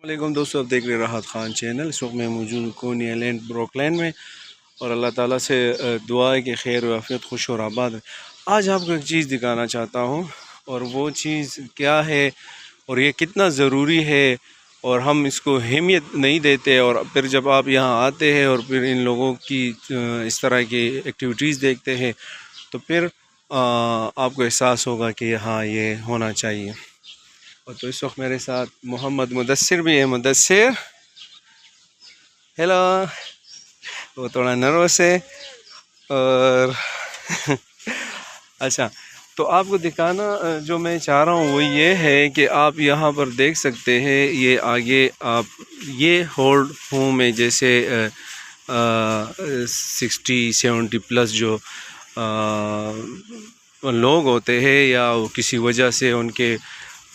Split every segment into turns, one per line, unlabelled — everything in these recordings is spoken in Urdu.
علیکم دوستوں، آپ دیکھ رہے راحت خان چینل۔ اس وقت میں موجود ہوں کونی آئلینڈ بروکلین میں، اور اللہ تعالیٰ سے دعا ہے کہ خیر و عافیت خوش اور آباد ہے۔ آج آپ کو ایک چیز دکھانا چاہتا ہوں، اور وہ چیز کیا ہے اور یہ کتنا ضروری ہے، اور ہم اس کو اہمیت نہیں دیتے، اور پھر جب آپ یہاں آتے ہیں اور پھر ان لوگوں کی اس طرح کی ایکٹیویٹیز دیکھتے ہیں تو پھر آپ کو احساس ہوگا کہ ہاں یہ ہونا چاہیے۔ اور تو اس وقت میرے ساتھ محمد مدثر بھی ہے۔ مدثر، ہیلو۔ وہ تھوڑا نروس ہے، اور اچھا، تو آپ کو دکھانا جو میں چاہ رہا ہوں وہ یہ ہے کہ آپ یہاں پر دیکھ سکتے ہیں، یہ آگے آپ یہ ہولڈ ہوم میں جیسے 60-70 پلس جو لوگ ہوتے ہیں، یا کسی وجہ سے ان کے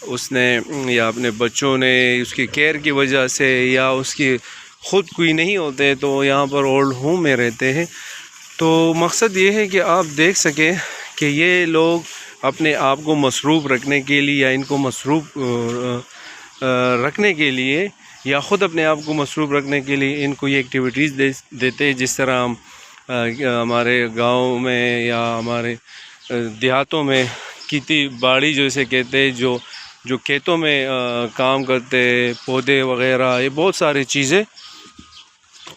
اس نے یا اپنے بچوں نے اس کی کیئر کی وجہ سے، یا اس کی خود کوئی نہیں ہوتے تو یہاں پر اولڈ ہوم میں رہتے ہیں۔ تو مقصد یہ ہے کہ آپ دیکھ سکیں کہ یہ لوگ اپنے آپ کو مصروف رکھنے کے لیے، یا ان کو مصروف رکھنے کے لیے، یا خود اپنے آپ کو مصروف رکھنے کے لیے ان کو یہ ایکٹیویٹیز دیتے ہیں، جس طرح ہم ہمارے گاؤں میں یا ہمارے دیہاتوں میں کھیتی باڑی جیسے کہتے ہیں، جو کھیتوں میں کام کرتے، پودے وغیرہ، یہ بہت ساری چیزیں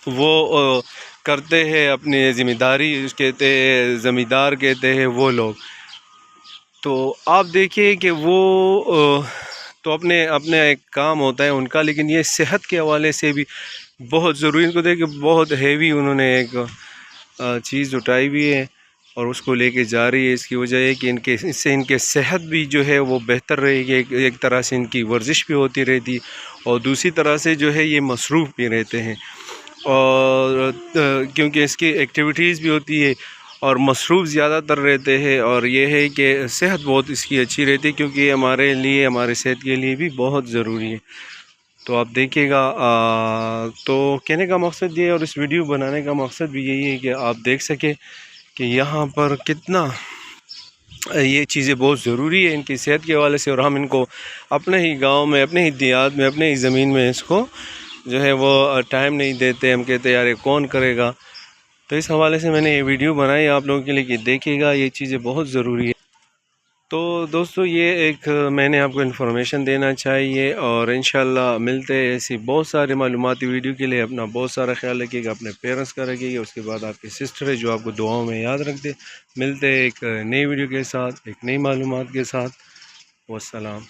وہ کرتے ہیں، اپنی ذمہ داری کہتے ہیں، زمیندار کہتے ہیں وہ لوگ۔ تو آپ دیکھیے کہ وہ تو اپنے ایک کام ہوتا ہے ان کا، لیکن یہ صحت کے حوالے سے بھی بہت ضروری۔ ان کو دیکھ کہ بہت ہیوی انہوں نے ایک چیز اٹھائی ہوئی ہے اور اس کو لے کے جا رہی ہے۔ اس کی وجہ ہے کہ اس سے ان کے صحت بھی جو ہے وہ بہتر رہے گی، ایک طرح سے ان کی ورزش بھی ہوتی رہتی، اور دوسری طرح سے جو ہے یہ مصروف بھی رہتے ہیں، اور کیونکہ اس کی ایکٹیویٹیز بھی ہوتی ہے اور مصروف زیادہ تر رہتے ہیں، اور یہ ہے کہ صحت بہت اس کی اچھی رہتی ہے، کیونکہ یہ ہمارے لیے، ہمارے صحت کے لیے بھی بہت ضروری ہے۔ تو آپ دیکھیے گا، تو کہنے کا مقصد یہ ہے، اور اس ویڈیو بنانے کا مقصد بھی یہی ہے کہ آپ دیکھ سکیں کہ یہاں پر کتنا یہ چیزیں بہت ضروری ہے ان کی صحت کے حوالے سے، اور ہم ان کو اپنے ہی گاؤں میں، اپنے ہی دیہات میں، اپنے ہی زمین میں اس کو جو ہے وہ ٹائم نہیں دیتے۔ ہم کہتے ہیں یار یہ کون کرے گا، تو اس حوالے سے میں نے یہ ویڈیو بنائی آپ لوگوں کے لیے کہ دیکھیے گا، یہ چیزیں بہت ضروری ہے۔ تو دوستو، یہ ایک میں نے آپ کو انفارمیشن دینا چاہیے، اور انشاءاللہ ملتے ہیں ایسی بہت سارے معلوماتی ویڈیو کے لیے۔ اپنا بہت سارا خیال رکھیے گا، اپنے پیرنٹس کا رکھیے گا، اس کے بعد آپ کی سسٹر ہے جو آپ کو دعاؤں میں یاد رکھتے۔ ملتے ہیں ایک نئی ویڈیو کے ساتھ، ایک نئی معلومات کے ساتھ۔ والسلام۔